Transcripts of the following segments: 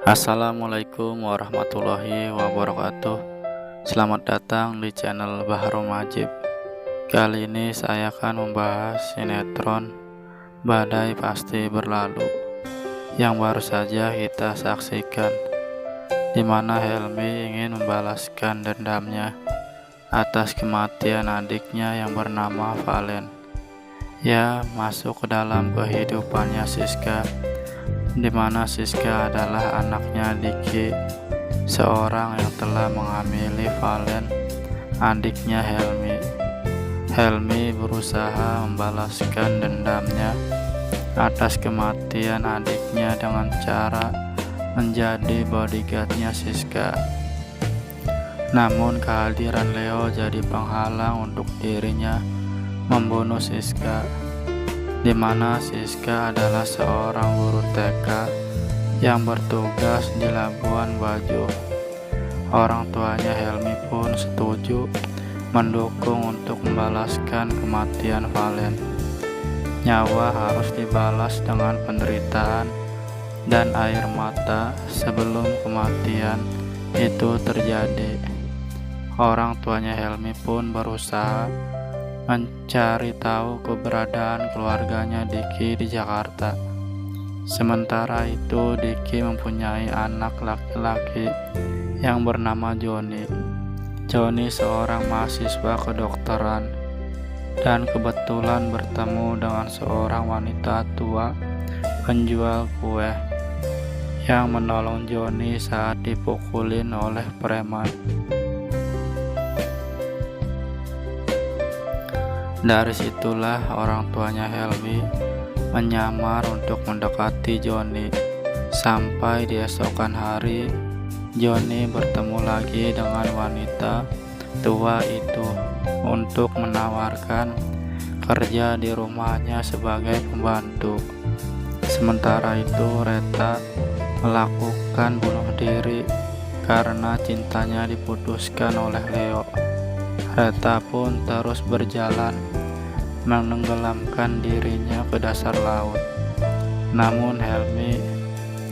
Assalamualaikum warahmatullahi wabarakatuh. Selamat datang di channel Bahrul Majib. Kali ini saya akan membahas sinetron Badai Pasti Berlalu yang baru saja kita saksikan, di mana Helmi ingin membalaskan dendamnya atas kematian adiknya yang bernama Valen. Ia masuk ke dalam kehidupannya Siska, di mana Siska adalah anaknya Diki, seorang yang telah menghamili Valen, adiknya Helmi. Helmi berusaha membalaskan dendamnya atas kematian adiknya dengan cara menjadi bodyguardnya Siska. Namun kehadiran Leo jadi penghalang untuk dirinya membunuh Siska, di mana Siska adalah seorang guru TK yang bertugas di Labuan Bajo. Orang tuanya Helmi pun setuju mendukung untuk membalaskan kematian Valen. Nyawa harus dibalas dengan penderitaan dan air mata sebelum kematian itu terjadi. Orang tuanya Helmi pun berusaha mencari tahu keberadaan keluarganya Diki di Jakarta. Sementara itu Diki mempunyai anak laki-laki yang bernama Joni. Joni seorang mahasiswa kedokteran dan kebetulan bertemu dengan seorang wanita tua penjual kue yang menolong Joni saat dipukulin oleh preman. Dari situlah orang tuanya Helmi menyamar untuk mendekati Joni. Sampai di esokan hari, Joni bertemu lagi dengan wanita tua itu untuk menawarkan kerja di rumahnya sebagai pembantu. Sementara itu Reta melakukan bunuh diri karena cintanya diputuskan oleh Leo. Reta pun terus berjalan menenggelamkan dirinya ke dasar laut. Namun Helmi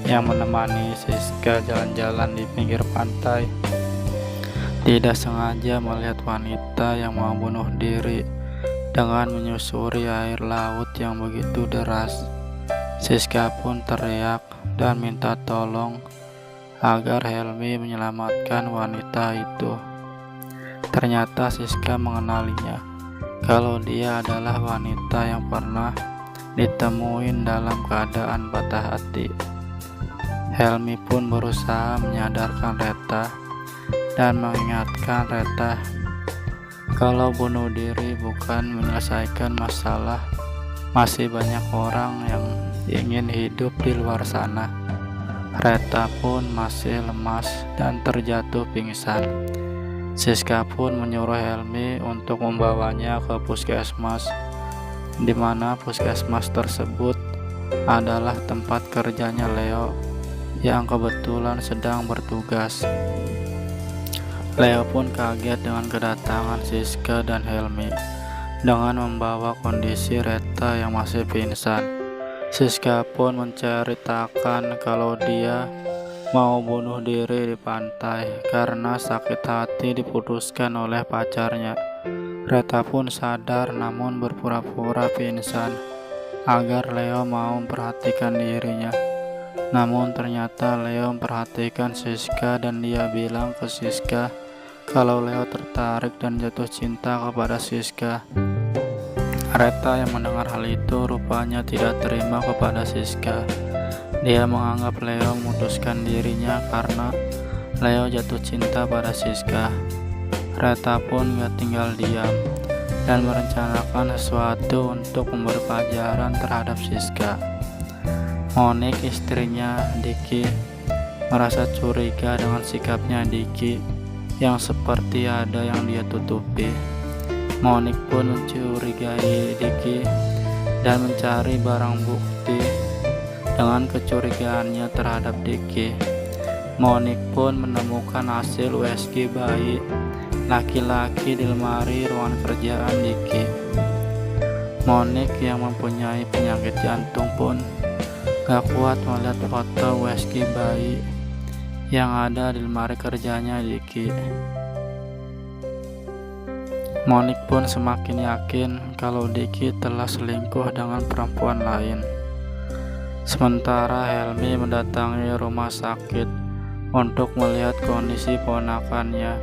yang menemani Siska jalan-jalan di pinggir pantai tidak sengaja melihat wanita yang mau bunuh diri dengan menyusuri air laut yang begitu deras. Siska pun teriak dan minta tolong agar Helmi menyelamatkan wanita itu. Ternyata Siska mengenalinya kalau dia adalah wanita yang pernah ditemuin dalam keadaan patah hati. Helmi pun berusaha menyadarkan Reta dan mengingatkan Reta kalau bunuh diri bukan menyelesaikan masalah. Masih banyak orang yang ingin hidup di luar sana. Reta pun masih lemas dan terjatuh pingsan. Siska pun menyuruh Helmi untuk membawanya ke puskesmas, di mana puskesmas tersebut adalah tempat kerjanya Leo yang kebetulan sedang bertugas. Leo pun kaget dengan kedatangan Siska dan Helmi dengan membawa kondisi Reta yang masih pingsan. Siska pun menceritakan kalau dia mau bunuh diri di pantai karena sakit hati diputuskan oleh pacarnya. Reta pun sadar namun berpura-pura pingsan agar Leo mau memperhatikan dirinya. Namun ternyata Leo memperhatikan Siska dan dia bilang ke Siska kalau Leo tertarik dan jatuh cinta kepada Siska. Reta yang mendengar hal itu rupanya tidak terima kepada Siska. Dia menganggap Leo memutuskan dirinya karena Leo jatuh cinta pada Siska. Reta pun gak tinggal diam dan merencanakan sesuatu untuk memberi pelajaran terhadap Siska. Monik, istrinya Diki, merasa curiga dengan sikapnya Diki yang seperti ada yang dia tutupi. Monik pun mencurigai Diki dan mencari barang bukti. Dengan kecurigaannya terhadap Diki, Monik pun menemukan hasil USG bayi laki-laki di lemari ruangan kerjaan Diki. Monik yang mempunyai penyakit jantung pun gak kuat melihat foto USG bayi yang ada di lemari kerjanya Diki. Monik pun semakin yakin kalau Diki telah selingkuh dengan perempuan lain. Sementara Helmi mendatangi rumah sakit untuk melihat kondisi ponakannya.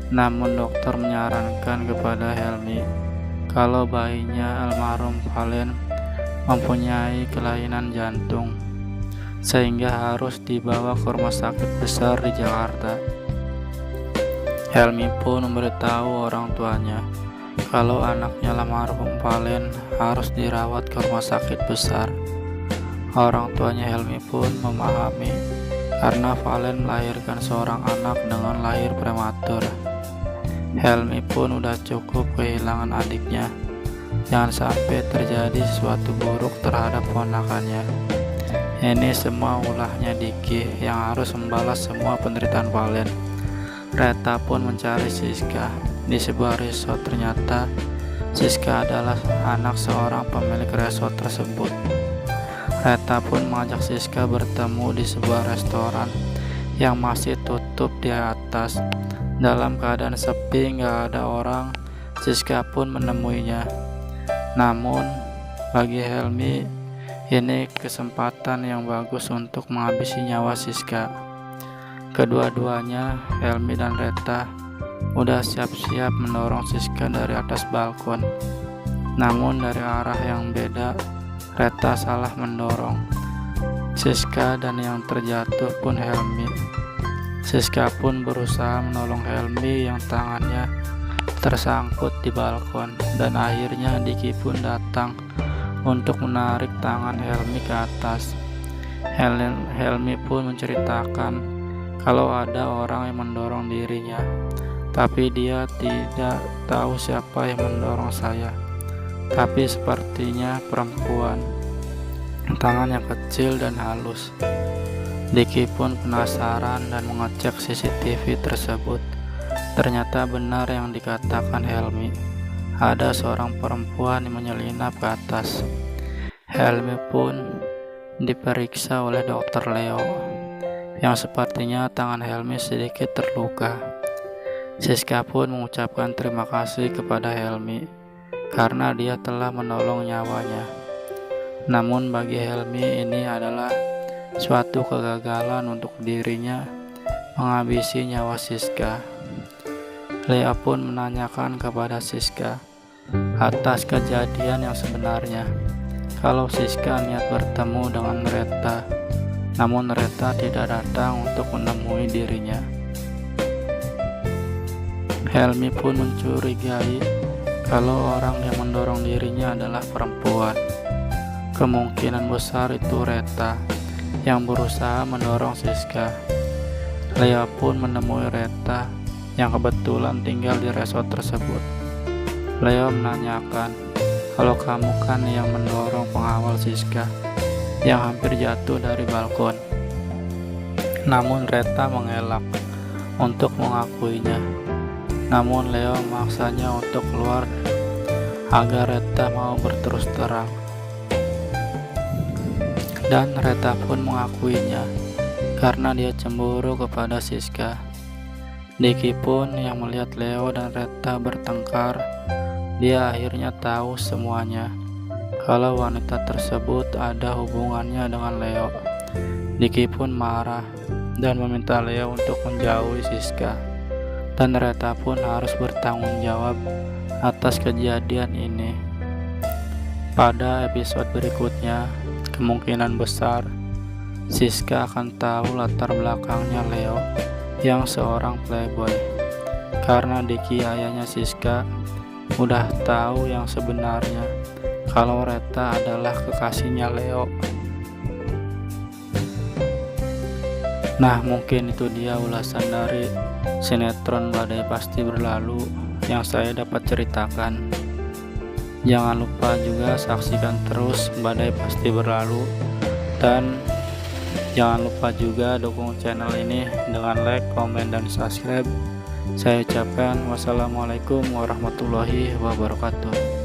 Namun dokter menyarankan kepada Helmi kalau bayinya almarhum Valen mempunyai kelainan jantung, sehingga harus dibawa ke rumah sakit besar di Jakarta. Helmi pun memberitahu orang tuanya kalau anaknya almarhum Valen harus dirawat ke rumah sakit besar. Orang tuanya Helmi pun memahami karena Valen melahirkan seorang anak dengan lahir prematur. Helmi pun udah cukup kehilangan adiknya. Jangan sampai terjadi sesuatu buruk terhadap ponakannya. Ini semua ulahnya Diki yang harus membalas semua penderitaan Valen. Reta pun mencari Siska di sebuah resort. Ternyata Siska adalah anak seorang pemilik resort tersebut. Reta pun mengajak Siska bertemu di sebuah restoran yang masih tutup di atas. Dalam keadaan sepi, gak ada orang, Siska pun menemuinya. Namun bagi Helmi ini kesempatan yang bagus untuk menghabisi nyawa Siska. Kedua-duanya, Helmi dan Reta, udah siap-siap mendorong Siska dari atas balkon. Namun dari arah yang beda, Reta salah mendorong Siska dan yang terjatuh pun Helmi. Siska pun berusaha menolong Helmi yang tangannya tersangkut di balkon, dan akhirnya Diki pun datang untuk menarik tangan Helmi ke atas. Helmi pun menceritakan kalau ada orang yang mendorong dirinya, tapi dia tidak tahu siapa yang mendorong saya. Tapi sepertinya perempuan, tangannya kecil dan halus. Diki pun penasaran dan mengecek CCTV tersebut. Ternyata benar yang dikatakan Helmi, ada seorang perempuan yang menyelinap ke atas. Helmi pun diperiksa oleh dokter Leo, yang sepertinya tangan Helmi sedikit terluka. Siska pun mengucapkan terima kasih kepada Helmi karena dia telah menolong nyawanya. Namun bagi Helmi ini adalah suatu kegagalan untuk dirinya menghabisi nyawa Siska. Lea pun menanyakan kepada Siska atas kejadian yang sebenarnya, kalau Siska niat bertemu dengan Reta, namun Reta tidak datang untuk menemui dirinya. Helmi pun mencurigai kalau orang yang mendorong dirinya adalah perempuan. Kemungkinan besar itu Reta yang berusaha mendorong Siska. Lea pun menemui Reta yang kebetulan tinggal di resort tersebut. Lea menanyakan kalau kamu kan yang mendorong pengawal Siska yang hampir jatuh dari balkon. Namun Reta mengelak untuk mengakuinya. Namun Leo memaksanya untuk keluar agar Reta mau berterus terang. Dan Reta pun mengakuinya karena dia cemburu kepada Siska. Diki pun yang melihat Leo dan Reta bertengkar, dia akhirnya tahu semuanya kalau wanita tersebut ada hubungannya dengan Leo. Diki pun marah dan meminta Leo untuk menjauhi Siska. Dan Reta pun harus bertanggung jawab atas kejadian ini. Pada episode berikutnya, kemungkinan besar Siska akan tahu latar belakangnya Leo yang seorang playboy. Karena Diki ayahnya Siska udah tahu yang sebenarnya kalau Reta adalah kekasihnya Leo. Nah, mungkin itu dia ulasan dari sinetron Badai Pasti Berlalu yang saya dapat ceritakan. Jangan lupa juga saksikan terus Badai Pasti Berlalu, dan jangan lupa juga dukung channel ini dengan like, komen, dan subscribe. Saya ucapkan wassalamualaikum warahmatullahi wabarakatuh.